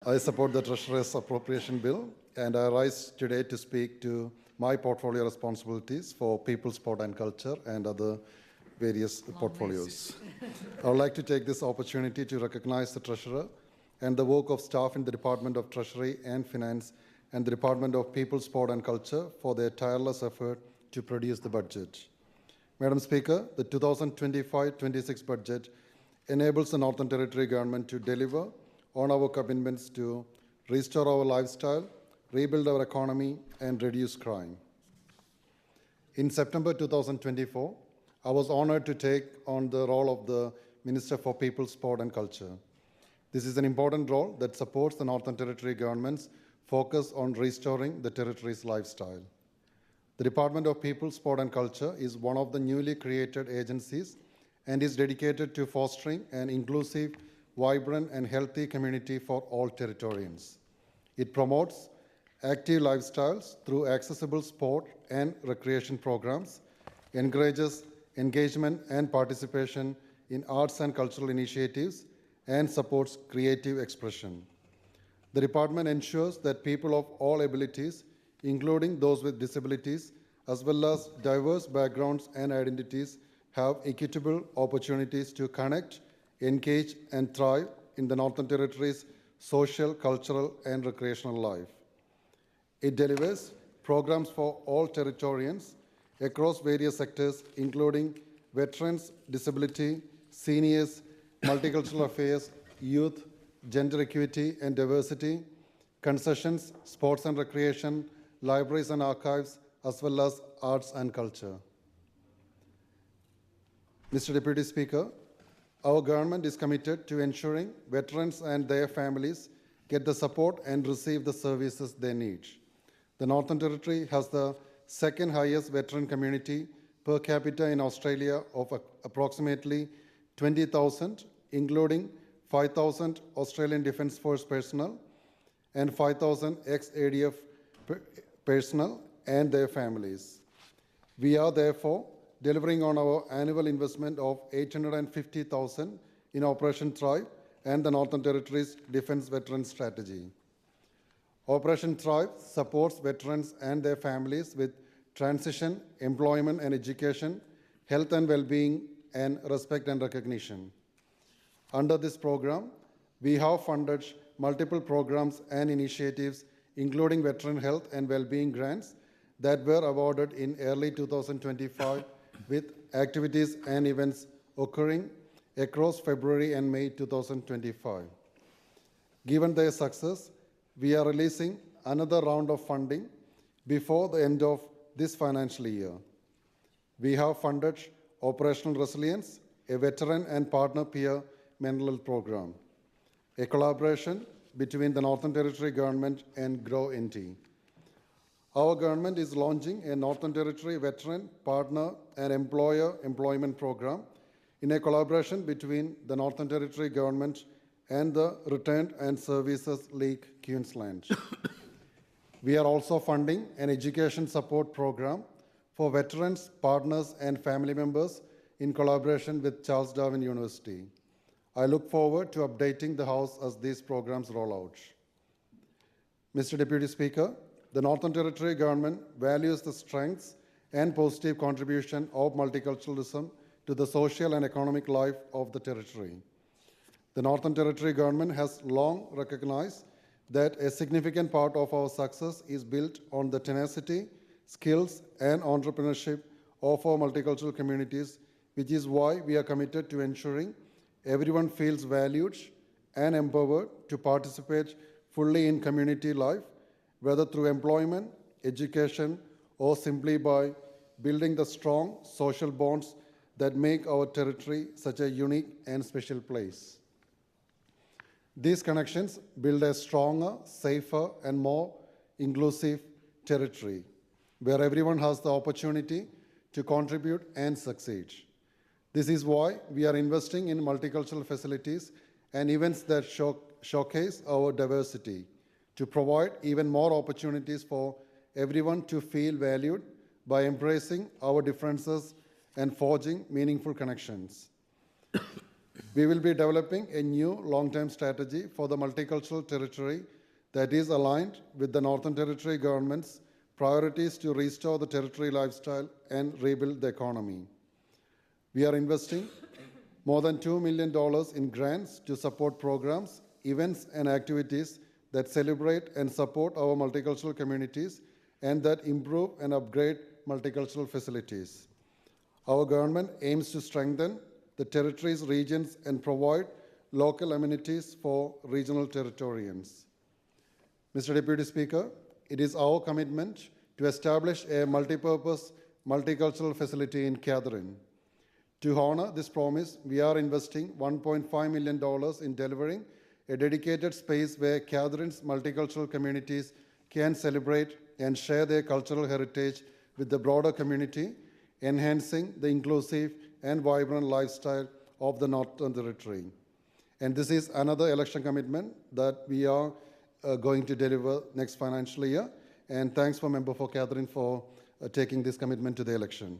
I support the Treasurer's Appropriation Bill, and I rise today to speak to my portfolio responsibilities for people, sport and culture and other various portfolios. I would like to take this opportunity to recognize the Treasurer and the work of staff in the Department of Treasury and Finance and the Department of People, Sport and Culture for their tireless effort to produce the budget. Madam Speaker, the 2025-26 budget enables the Northern Territory government to deliver on our commitments to restore our lifestyle, rebuild our economy, and reduce crime. In September 2024, I was honored to take on the role of the Minister for People, Sport and Culture. This is an important role that supports the Northern Territory government's focus on restoring the territory's lifestyle. The Department of People, Sport and Culture is one of the newly created agencies and is dedicated to fostering an inclusive, vibrant and healthy community for all Territorians. It promotes active lifestyles through accessible sport and recreation programs, encourages engagement and participation in arts and cultural initiatives, and supports creative expression. The department ensures that people of all abilities, including those with disabilities, as well as diverse backgrounds and identities, have equitable opportunities to connect, engage, and thrive in the Northern Territory's social, cultural, and recreational life. It delivers programs for all Territorians across various sectors, including veterans, disability, seniors, multicultural affairs, youth, gender equity and diversity, concessions, sports and recreation, libraries and archives, as well as arts and culture. Mr. Deputy Speaker, our government is committed to ensuring veterans and their families get the support and receive the services they need. The Northern Territory has the second highest veteran community per capita in Australia of approximately 20,000, including 5,000 Australian Defence Force personnel and 5,000 ex-ADF personnel and their families. We are therefore delivering on our annual investment of $850,000 in Operation Thrive and the Northern Territory's Defence Veteran Strategy. Operation Thrive supports veterans and their families with transition, employment and education, health and well-being, and respect and recognition. Under this program, we have funded multiple programs and initiatives, including veteran health and well-being grants that were awarded in early 2025 with activities and events occurring across February and May 2025. Given their success, we are releasing another round of funding before the end of this financial year. We have funded Operational Resilience, a veteran and partner peer mental health program, a collaboration between the Northern Territory government and 𝙍𝙀𝙍𝙍. Our government is launching a Northern Territory veteran, partner and employer employment program in a collaboration between the Northern Territory government and the Returned and Services League Queensland. We are also funding an education support program for veterans, partners and family members in collaboration with Charles Darwin University. I look forward to updating the House as these programs roll out. Mr. Deputy Speaker, the Northern Territory government values the strengths and positive contribution of multiculturalism to the social and economic life of the Territory. The Northern Territory government has long recognized that a significant part of our success is built on the tenacity, skills, and entrepreneurship of our multicultural communities, which is why we are committed to ensuring everyone feels valued and empowered to participate fully in community life, whether through employment, education, or simply by building the strong social bonds that make our territory such a unique and special place. These connections build a stronger, safer, and more inclusive territory, where everyone has the opportunity to contribute and succeed. This is why we are investing in multicultural facilities and events that showcase our diversity, to provide even more opportunities for everyone to feel valued by embracing our differences and forging meaningful connections. We will be developing a new long-term strategy for the multicultural territory that is aligned with the Northern Territory government's priorities to restore the territory lifestyle and rebuild the economy. We are investing more than $2 million in grants to support programs, events, and activities that celebrate and support our multicultural communities and that improve and upgrade multicultural facilities. Our government aims to strengthen the territory's regions and provide local amenities for regional Territorians. Mr. Deputy Speaker, it is our commitment to establish a multipurpose multicultural facility in 𝙍𝙬𝙼𝙍. To honor this promise, we are investing $1.5 million in delivering a dedicated space where 𝙍𝙬𝙼's multicultural communities can celebrate and share their cultural heritage with the broader community, enhancing the inclusive and vibrant lifestyle of the Northern Territory. And this is another election commitment that we are going to deliver next financial year. And thanks for Member for 𝙍𝙬𝙼 for taking this commitment to the election.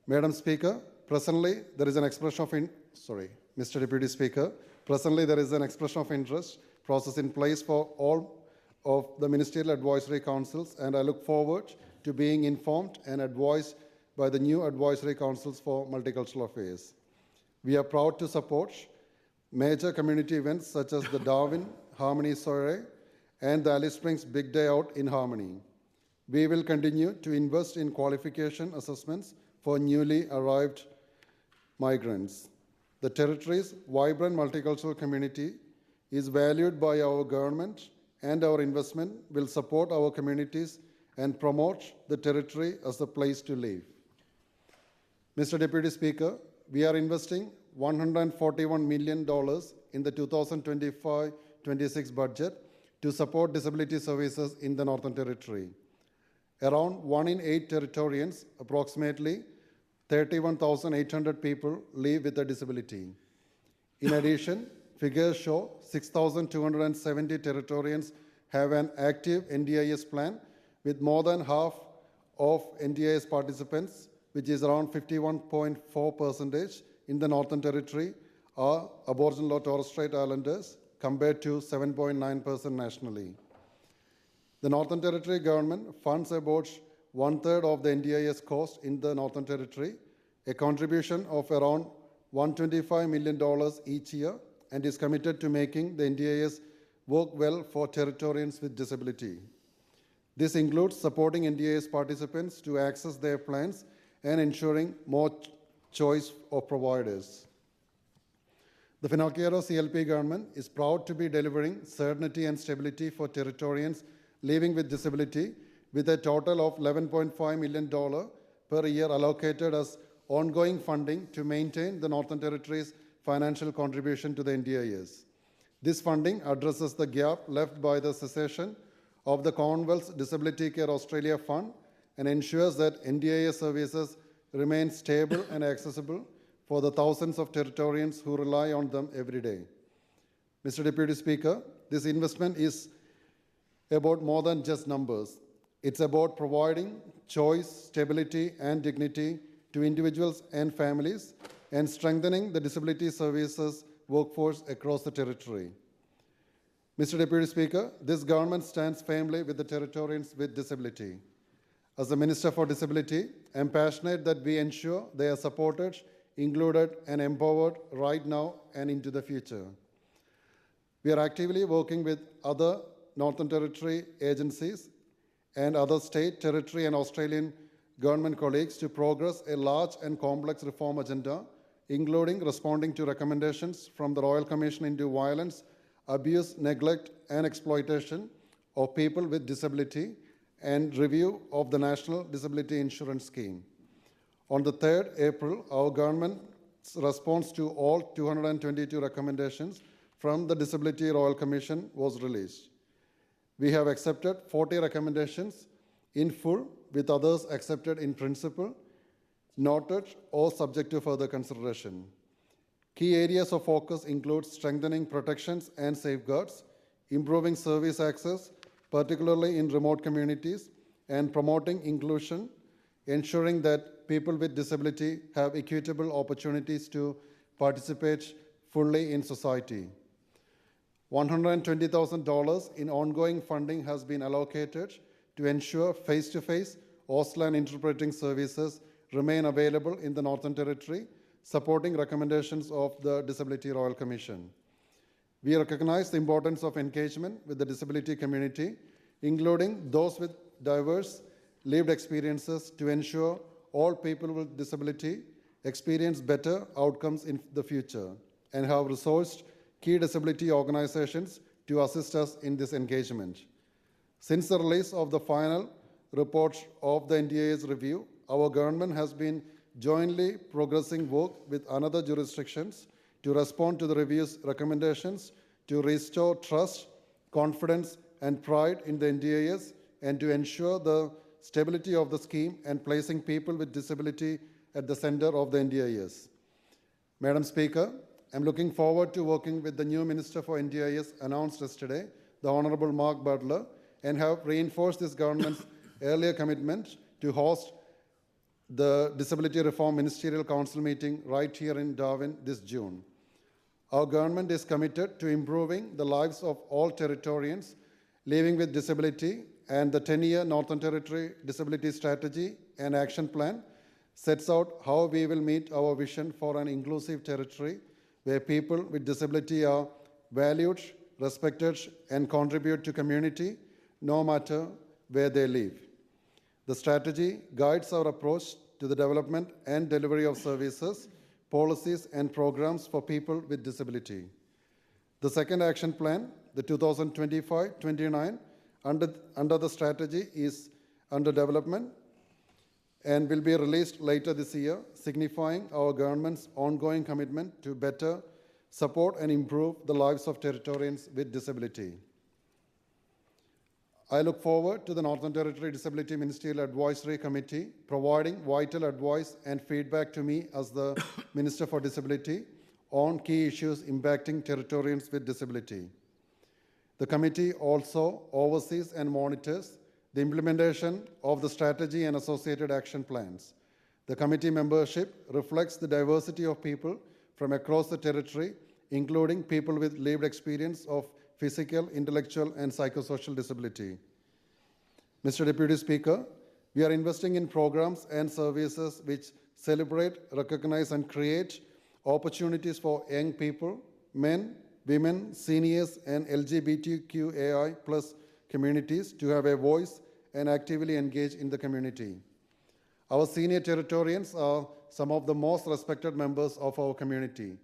Madam Speaker, presently there is an expression of Mr. Deputy Speaker, presently there is an expression of interest process in place for all of the Ministerial Advisory Councils, and I look forward to being informed and advised by the new Advisory Councils for Multicultural Affairs. We are proud to support major community events such as the Darwin Harmony Soiree and the Alice Springs Big Day Out in Harmony. We will continue to invest in qualification assessments for newly arrived migrants. The territory's vibrant multicultural community is valued by our government, and our investment will support our communities and promote the territory as a place to live. Mr. Deputy Speaker, we are investing $141 million in the 2025-26 budget to support disability services in the Northern Territory. Around 1 in 8 Territorians, approximately 31,800 people, live with a disability. In addition, figures show 6,270 Territorians have an active NDIS plan, with more than half of NDIS participants, which is around 51.4% in the Northern Territory, are Aboriginal or Torres Strait Islanders, compared to 7.9% nationally. The Northern Territory government funds about 1/3 of the NDIS cost in the Northern Territory, a contribution of around $125 million each year, and is committed to making the NDIS work well for Territorians with disability. This includes supporting NDIS participants to access their plans and ensuring more choice of providers. The Finocchiaro CLP government is proud to be delivering certainty and stability for Territorians living with disability, with a total of $11.5 million per year allocated as ongoing funding to maintain the Northern Territory's financial contribution to the NDIS. This funding addresses the gap left by the cessation of the Commonwealth's Disability Care Australia Fund and ensures that NDIS services remain stable and accessible for the thousands of Territorians who rely on them every day. Mr. Deputy Speaker, this investment is about more than just numbers. It's about providing choice, stability, and dignity to individuals and families, and strengthening the disability services workforce across the territory. Mr. Deputy Speaker, this government stands firmly with the Territorians with disability. As the Minister for Disability, I am passionate that we ensure they are supported, included, and empowered right now and into the future. We are actively working with other Northern Territory agencies and other state, territory, and Australian government colleagues to progress a large and complex reform agenda, including responding to recommendations from the Royal Commission into Violence, Abuse, Neglect, and Exploitation of People with Disability, and review of the National Disability Insurance Scheme. On the 3rd April, our government's response to all 222 recommendations from the Disability Royal Commission was released. We have accepted 40 recommendations in full, with others accepted in principle, noted, or subject to further consideration. Key areas of focus include strengthening protections and safeguards, improving service access, particularly in remote communities, and promoting inclusion, ensuring that people with disability have equitable opportunities to participate fully in society. $120,000 in ongoing funding has been allocated to ensure face-to-face Auslan interpreting services remain available in the Northern Territory, supporting recommendations of the Disability Royal Commission. We recognize the importance of engagement with the disability community, including those with diverse lived experiences, to ensure all people with disability experience better outcomes in the future, and have resourced key disability organizations to assist us in this engagement. Since the release of the final report of the NDIS review, our government has been jointly progressing work with another jurisdictions to respond to the review's recommendations to restore trust, confidence, and pride in the NDIS, and to ensure the stability of the scheme and placing people with disability at the center of the NDIS. Madam Speaker, I'm looking forward to working with the new Minister for NDIS announced yesterday, the Honorable 𝙍𝙀𝙇𝙀𝙍𝙍, and have reinforced this government's earlier commitment to host the Disability Reform Ministerial Council meeting right here in Darwin this June. Our government is committed to improving the lives of all Territorians living with disability, and the 10-year Northern Territory Disability Strategy and Action Plan sets out how we will meet our vision for an inclusive territory where people with disability are valued, respected, and contribute to community no matter where they live. The strategy guides our approach to the development and delivery of services, policies, and programs for people with disability. The second action plan, the 2025-29, under the strategy is under development and will be released later this year, signifying our government's ongoing commitment to better support and improve the lives of Territorians with disability. I look forward to the Northern Territory Disability Ministerial Advisory Committee providing vital advice and feedback to me as the Minister for Disability on key issues impacting Territorians with disability. The committee also oversees and monitors the implementation of the strategy and associated action plans. The committee membership reflects the diversity of people from across the territory, including people with lived experience of physical, intellectual, and psychosocial disability. Mr. Deputy Speaker, we are investing in programs and services which celebrate, recognize, and create opportunities for young people, men, women, seniors, and LGBTQAI+ communities to have a voice and actively engage in the community. Our senior Territorians are some of the most respected members of our community,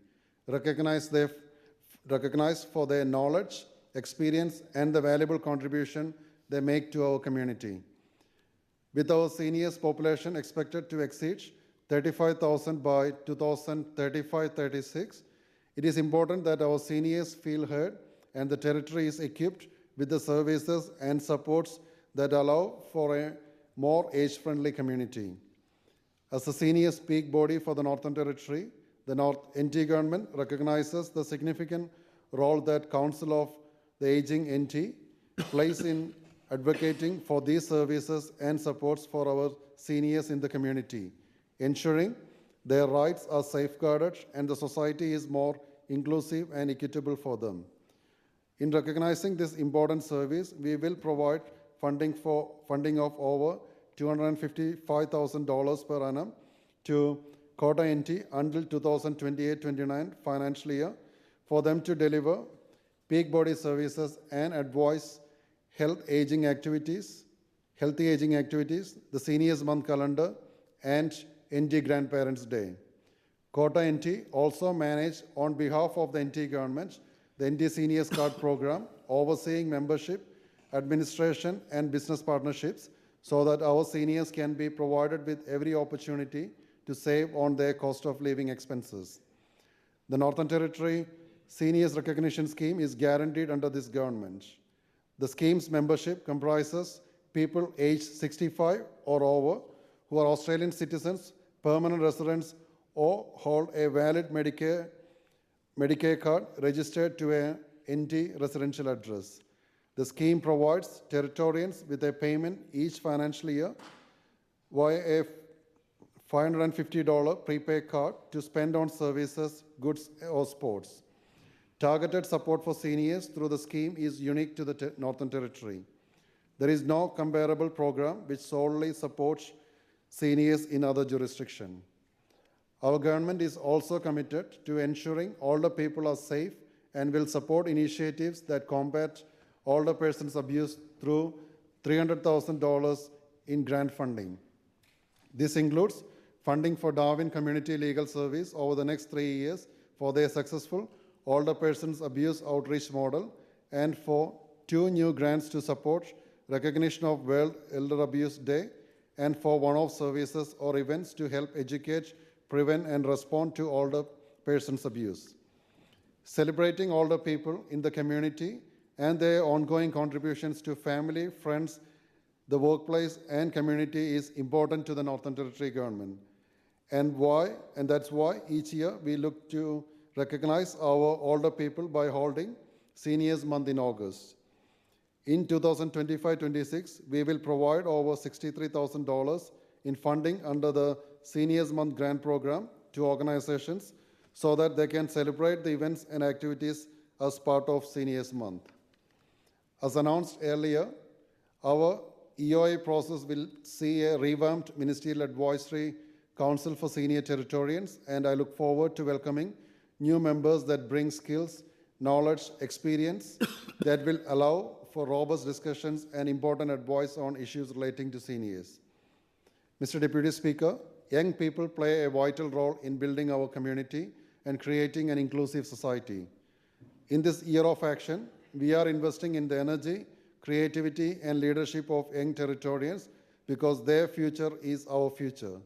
recognized for their knowledge, experience, and the valuable contribution they make to our community. With our seniors population expected to exceed 35,000 by 2035-36, it is important that our seniors feel heard and the territory is equipped with the services and supports that allow for a more age-friendly community. As the senior peak body for the Northern Territory, the NT government recognizes the significant role that Council of the Aging NT plays in advocating for these services and supports for our seniors in the community, ensuring their rights are safeguarded and the society is more inclusive and equitable for them. In recognizing this important service, we will provide funding of over $255,000 per annum to Kota NT until 2028-29 financial year for them to deliver peak body services and advise healthy aging activities, the Seniors Month calendar, and NT Grandparents Day. Kota NT also managed on behalf of the NT government the NT Seniors Card program, overseeing membership, administration, and business partnerships so that our seniors can be provided with every opportunity to save on their cost of living expenses. The Northern Territory Seniors Recognition Scheme is guaranteed under this government. The scheme's membership comprises people aged 65 or over who are Australian citizens, permanent residents, or hold a valid Medicare card registered to a NT residential address. The scheme provides Territorians with a payment each financial year via a $550 prepaid card to spend on services, goods, or sports. Targeted support for seniors through the scheme is unique to the Northern Territory. There is no comparable program which solely supports seniors in other jurisdictions. Our government is also committed to ensuring older people are safe and will support initiatives that combat older persons' abuse through $300,000 in grant funding. This includes funding for Darwin Community Legal Service over the next 3 years for their successful older persons abuse outreach model and for 2 new grants to support recognition of World Elder Abuse Day and for one-off services or events to help educate, prevent, and respond to older persons' abuse. Celebrating older people in the community and their ongoing contributions to family, friends, the workplace, and community is important to the Northern Territory government. And that's why each year we look to recognize our older people by holding Seniors Month in August. In 2025-26, we will provide over $63,000 in funding under the Seniors Month Grant Program to organizations so that they can celebrate the events and activities as part of Seniors Month. As announced earlier, our EOA process will see a revamped Ministerial Advisory Council for Senior Territorians, and I look forward to welcoming new members that bring skills, knowledge, experience that will allow for robust discussions and important advice on issues relating to seniors. Mr. Deputy Speaker, young people play a vital role in building our community and creating an inclusive society. In this year of action, we are investing in the energy, creativity, and leadership of young Territorians because their future is our future.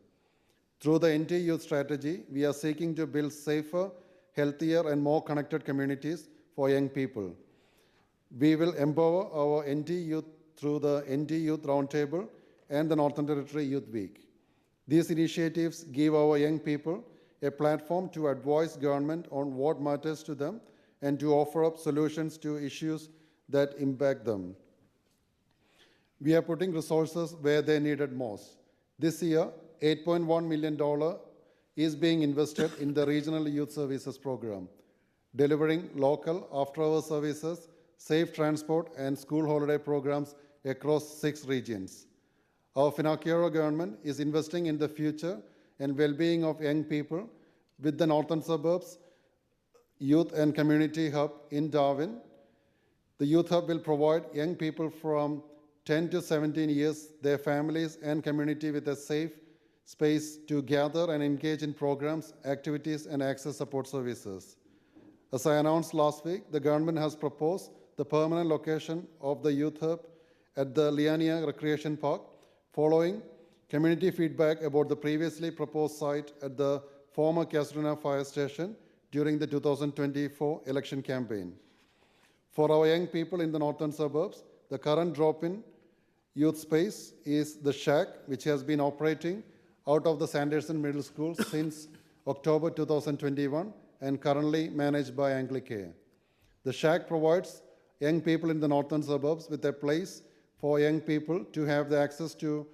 Through the NT Youth Strategy, we are seeking to build safer, healthier, and more connected communities for young people. We will empower our NT Youth through the NT Youth Roundtable and the Northern Territory Youth Week. These initiatives give our young people a platform to advise government on what matters to them and to offer up solutions to issues that impact them. We are putting resources where they needed most. This year, $8.1 million is being invested in the Regional Youth Services Program, delivering local after-hours services, safe transport, and school holiday programs across 6 regions. Our Finacchio government is investing in the future and well-being of young people with the Northern Suburbs Youth and Community Hub in Darwin. The Youth Hub will provide young people from 10 to 17 years, their families, and community with a safe space to gather and engage in programs, activities, and access support services. As I announced last week, the government has proposed the permanent location of the Youth Hub at the Liania Recreation Park, following community feedback about the previously proposed site at the former Casuarina Fire Station during the 2024 election campaign. For our young people in the northern suburbs, the current drop-in youth space is the Shack, which has been operating out of the Sanderson Middle School since October 2021 and currently managed by Anglicare. The Shack provides young people in the northern suburbs with a place for young people to have the access to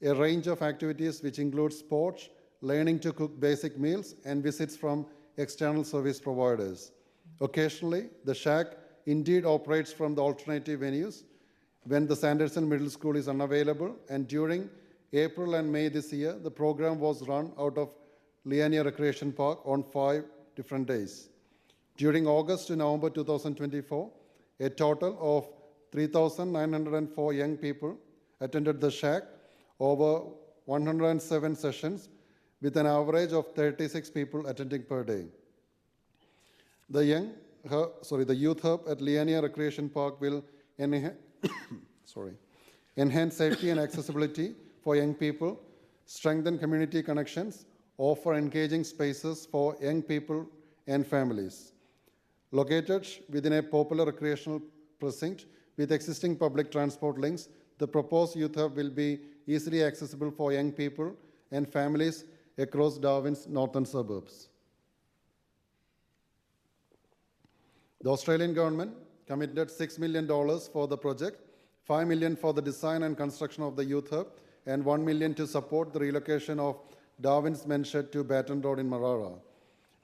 a range of activities which include sports, learning to cook basic meals, and visits from external service providers. Occasionally, the Shack indeed operates from the alternative venues when the Sanderson Middle School is unavailable, and during April and May this year, the program was run out of Liania Recreation Park on 5 different days. During August to November 2024, a total of 3,904 young people attended the Shack over 107 sessions with an average of 36 people attending per day. The Youth Hub at Liania Recreation Park will enhance safety and accessibility for young people, strengthen community connections, offer engaging spaces for young people and families. Located within a popular recreational precinct with existing public transport links, the proposed Youth Hub will be easily accessible for young people and families across Darwin's northern suburbs. The Australian government committed $6 million for the project, $5 million for the design and construction of the Youth Hub, and $1 million to support the relocation of Darwin's Menshed to Baton Road in Marara.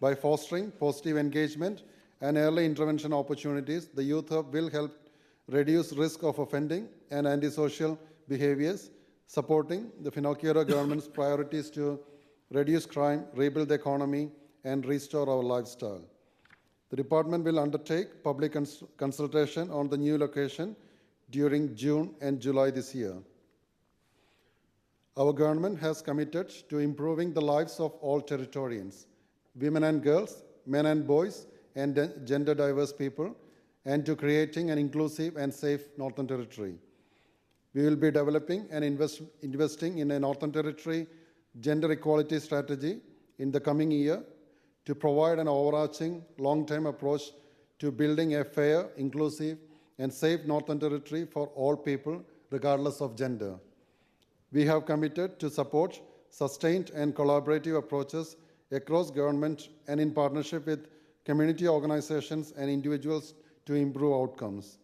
By fostering positive engagement and early intervention opportunities, the Youth Hub will help reduce risk of offending and antisocial behaviors, supporting the Finocchiaro government's priorities to reduce crime, rebuild the economy, and restore our lifestyle. The department will undertake public consultation on the new location during June and July this year. Our government has committed to improving the lives of all Territorians, women and girls, men and boys, and gender diverse people, and to creating an inclusive and safe Northern Territory. We will be developing and investing in a Northern Territory gender equality strategy in the coming year to provide an overarching long-term approach to building a fair, inclusive, and safe Northern Territory for all people, regardless of gender. We have committed to support sustained and collaborative approaches across government and in partnership with community organizations and individuals to improve outcomes.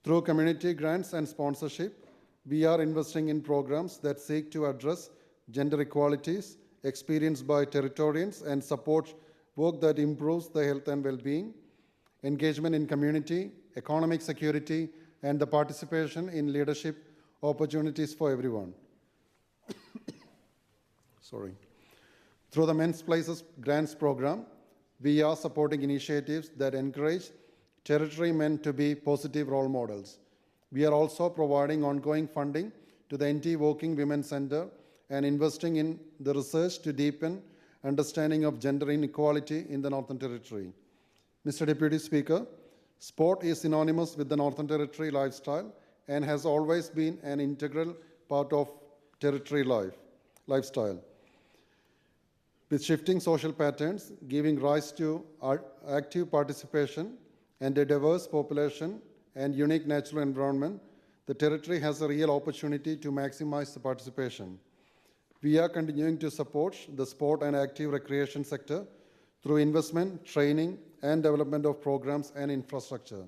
Through community grants and sponsorship, we are investing in programs that seek to address gender inequalities experienced by Territorians and support work that improves the health and well-being, engagement in community, economic security, and the participation in leadership opportunities for everyone. Through the Men's Places Grants Program, we are supporting initiatives that encourage Territory men to be positive role models. We are also providing ongoing funding to the NT Working Women Center and investing in the research to deepen understanding of gender inequality in the Northern Territory. Mr. Deputy Speaker, sport is synonymous with the Northern Territory lifestyle and has always been an integral part of Territory lifestyle. With shifting social patterns, giving rise to active participation and a diverse population and unique natural environment, the Territory has a real opportunity to maximize the participation. We are continuing to support the sport and active recreation sector through investment, training, and development of programs and infrastructure.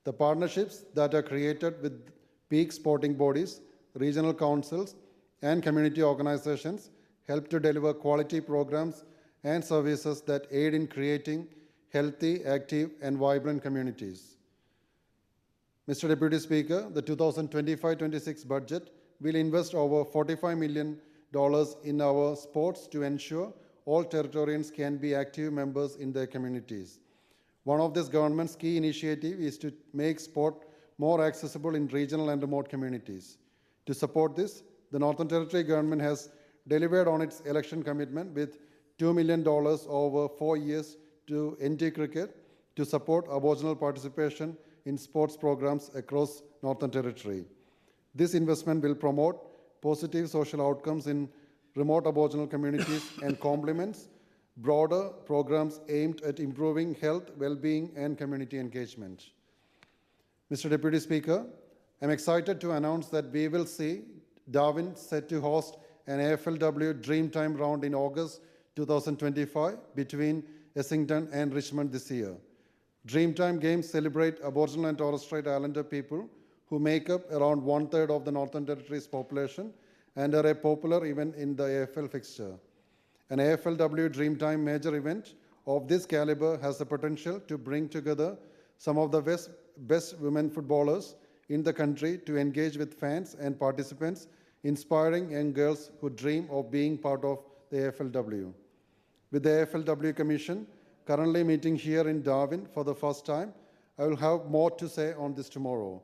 The partnerships that are created with peak sporting bodies, regional councils, and community organizations help to deliver quality programs and services that aid in creating healthy, active, and vibrant communities. Mr. Deputy Speaker, the 2025-26 budget will invest over $45 million in our sports to ensure all Territorians can be active members in their communities. One of this government's key initiatives is to make sport more accessible in regional and remote communities. To support this, the Northern Territory government has delivered on its election commitment with $2 million over 4 years to NT Cricket to support Aboriginal participation in sports programs across Northern Territory. This investment will promote positive social outcomes in remote Aboriginal communities and complements broader programs aimed at improving health, well-being, and community engagement. Mr. Deputy Speaker, I'm excited to announce that we will see Darwin set to host an AFLW Dreamtime round in August 2025 between Essington and Richmond this year. Dreamtime Games celebrate Aboriginal and Torres Strait Islander people who make up around 1/3 of the Northern Territory's population and are a popular event in the AFL fixture. An AFLW Dreamtime major event of this caliber has the potential to bring together some of the best women footballers in the country to engage with fans and participants, inspiring young girls who dream of being part of the AFLW. With the AFLW Commission currently meeting here in Darwin for the first time, I will have more to say on this tomorrow.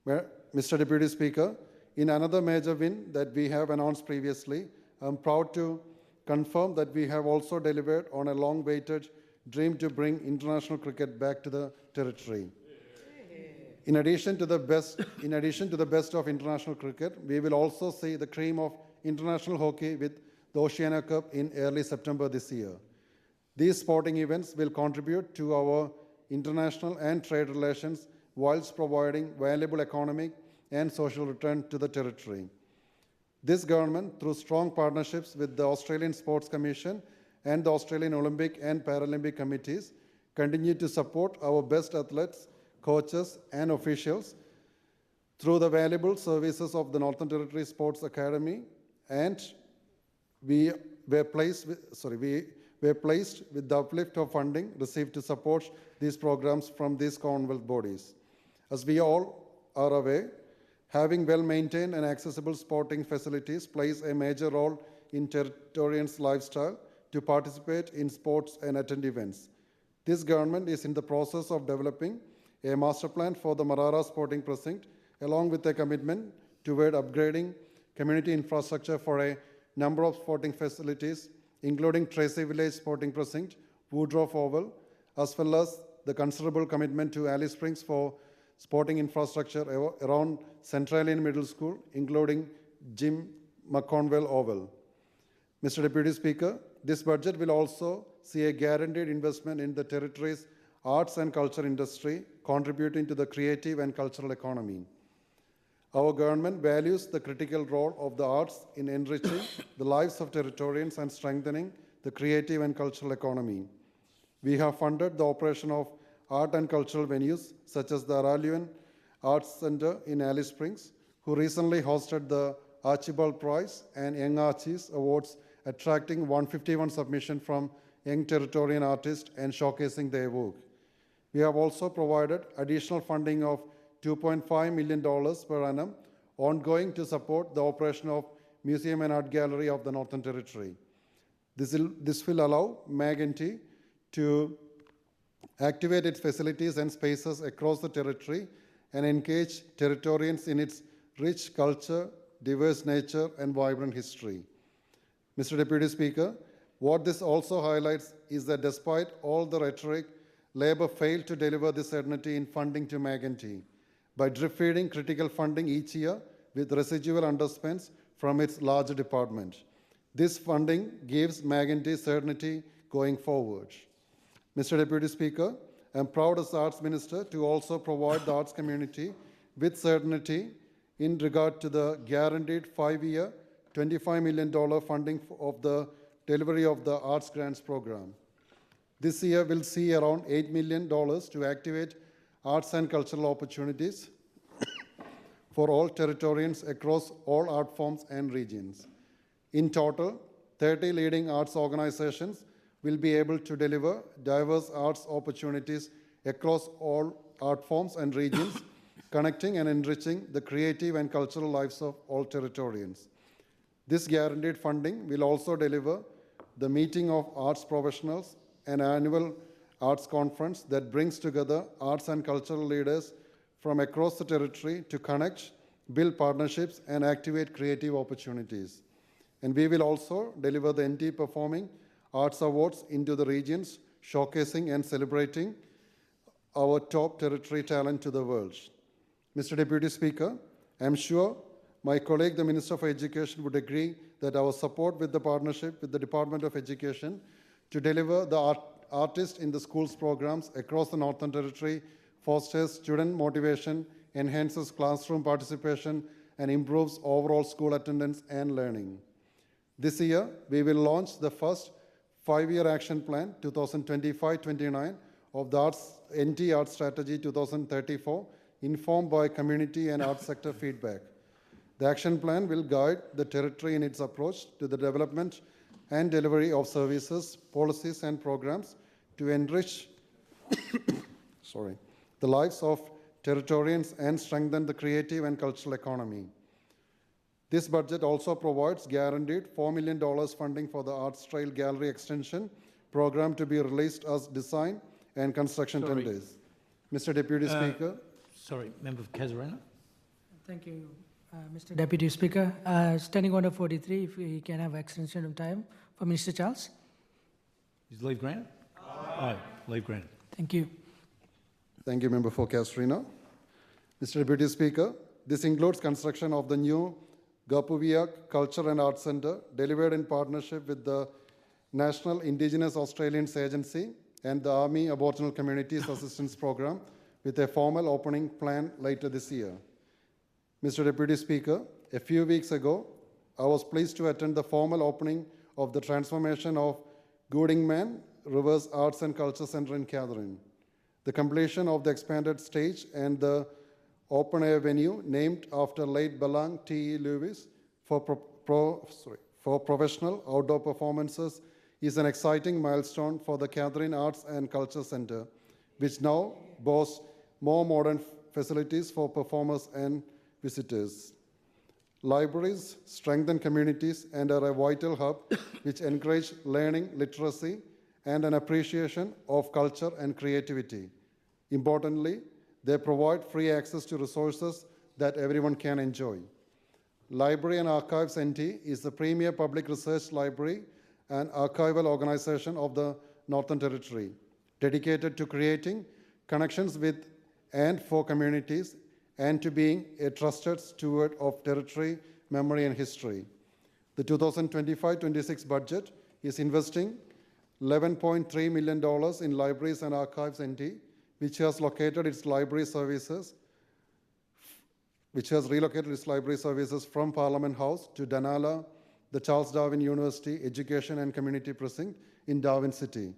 Mr. Deputy Speaker, in another major win that we have announced previously, I'm proud to confirm that we have also delivered on a long-awaited dream to bring international cricket back to the Territory. In addition to the best of international cricket, we will also see the cream of international hockey with the Oceania Cup in early September this year. These sporting events will contribute to our international and trade relations whilst providing valuable economic and social return to the Territory. This government, through strong partnerships with the Australian Sports Commission and the Australian Olympic and Paralympic committees, continue to support our best athletes, coaches, and officials through the valuable services of the Northern Territory Sports Academy and we were placed with the uplift of funding received to support these programs from these Commonwealth bodies. As we all are aware, having well-maintained and accessible sporting facilities plays a major role in Territorians' lifestyle to participate in sports and attend events. This government is in the process of developing a master plan for the Marara Sporting Precinct, along with a commitment toward upgrading community infrastructure for a number of sporting facilities, including Tracy Village Sporting Precinct, Woodruff Oval, as well as the considerable commitment to Alice Springs for sporting infrastructure around Centralian Middle School, including Jim McConville Oval. Mr. Deputy Speaker, this budget will also see a guaranteed investment in the territory's arts and culture industry, contributing to the creative and cultural economy. Our government values the critical role of the arts in enriching the lives of Territorians and strengthening the creative and cultural economy. We have funded the operation of art and cultural venues such as the Araluan Arts Center in Alice Springs, who recently hosted the Archibald Prize and Young Archies Awards, attracting 151 submissions from young Territorian artists and showcasing their work. We have also provided additional funding of $2.5 million per annum ongoing to support the operation of Museum and Art Gallery of the Northern Territory. This will allow 𝙍𝙀𝙇𝙀𝙍𝙍 to activate its facilities and spaces across the territory and engage Territorians in its rich culture, diverse nature, and vibrant history. Mr. Deputy Speaker, what this also highlights is that despite all the rhetoric, Labour failed to deliver this certainty in funding to 𝙍𝙀𝙇𝙀 by drip-feeding critical funding each year with residual underspends from its larger department. This funding gives 𝙍𝙀𝙇𝙀 certainty going forward. Mr. Deputy Speaker, I am proud as Arts Minister to also provide the arts community with certainty in regard to the guaranteed 5-year, $25 million funding of the delivery of the Arts Grants Program. This year will see around $8 million to activate arts and cultural opportunities for all Territorians across all art forms and regions. In total, 30 leading arts organizations will be able to deliver diverse arts opportunities across all art forms and regions, connecting and enriching the creative and cultural lives of all Territorians. This guaranteed funding will also deliver the meeting of arts professionals, an annual arts conference that brings together arts and cultural leaders from across the territory to connect, build partnerships, and activate creative opportunities. And we will also deliver the NT Performing Arts Awards into the regions, showcasing and celebrating our top territory talent to the world. Mr. Deputy Speaker, I am sure my colleague, the Minister for Education, would agree that our support with the partnership with the Department of Education to deliver the Artist in the Schools programs across the Northern Territory fosters student motivation, enhances classroom participation, and improves overall school attendance and learning. This year, we will launch the first 5-year action plan 2025-29 of the NT Arts Strategy 2034, informed by community and arts sector feedback. The action plan will guide the territory in its approach to the development and delivery of services, policies, and programs to enrich the lives of Territorians and strengthen the creative and cultural economy. This budget also provides guaranteed $4 million funding for the Arts Trail Gallery Extension program to be released as design and construction tenders. Mr. Deputy Speaker. Member for Casuarina. Thank you, Mr. Deputy Speaker. Standing Order 43, if we can have extension of time for Minister Charles. Is leave granted? Aye. Leave granted. Thank you. Thank you, Member for Casuarina. Mr. Deputy Speaker, this includes construction of the new 𝙍𝙀𝙍𝙍𝙍 Culture and Arts Center, delivered in partnership with the National Indigenous Australians Agency and the Army Aboriginal Communities Assistance Program, with a formal opening planned later this year. Mr. Deputy Speaker, a few weeks ago, I was pleased to attend the formal opening of the transformation of Goodingman Rivers Arts and Culture Center in Katherine. The completion of the expanded stage and the open-air venue named after late Balang T.E. Lewis for professional outdoor performances is an exciting milestone for the Catherine Arts and Culture Center, which now boasts more modern facilities for performers and visitors. Libraries strengthen communities and are a vital hub which encourage learning, literacy, and an appreciation of culture and creativity. Importantly, they provide free access to resources that everyone can enjoy. Library and Archives NT is the premier public research library and archival organization of the Northern Territory, dedicated to creating connections with and for communities and to being a trusted steward of territory, memory, and history. The 2025-26 budget is investing $11.3 million in Libraries and Archives NT, which has relocated its library services from Parliament House to Danala, the Charles Darwin University Education and Community Precinct in Darwin City.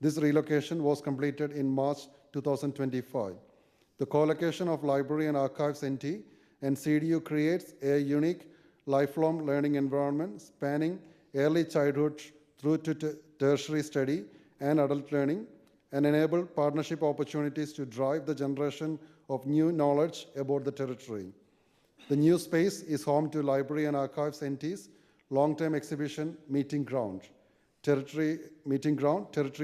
This relocation was completed in March 2025. The co-location of Library and Archives NT and CDU creates a unique lifelong learning environment spanning early childhood through to tertiary study and adult learning, and enable partnership opportunities to drive the generation of new knowledge about the territory. The new space is home to Library and Archives NT's long-term exhibition meeting ground, Territory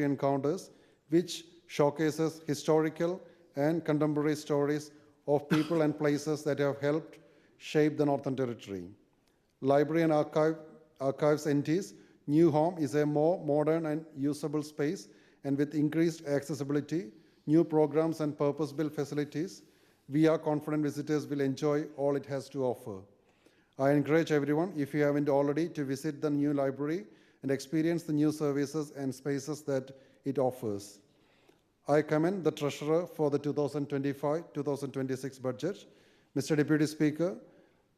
Encounters, which showcases historical and contemporary stories of people and places that have helped shape the Northern Territory. Library and Archives NT's new home is a more modern and usable space, and with increased accessibility, new programs and purpose-built facilities, we are confident visitors will enjoy all it has to offer. I encourage everyone, if you haven't already, to visit the new library and experience the new services and spaces that it offers. I commend the Treasurer for the 2025-2026 budget. Mr. Deputy Speaker,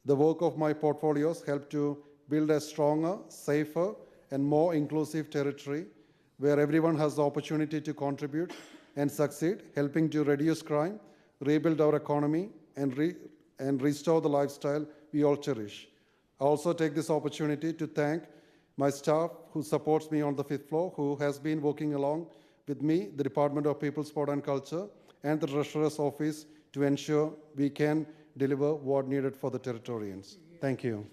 the work of my portfolios helped to build a stronger, safer, and more inclusive territory where everyone has the opportunity to contribute and succeed, helping to reduce crime, rebuild our economy, and restore the lifestyle we all cherish. I also take this opportunity to thank my staff who supports me on the 5th floor, who has been working along with me, the Department of People, Sport and Culture, and the Treasurer's Office to ensure we can deliver what needed for the Territorians. Thank you.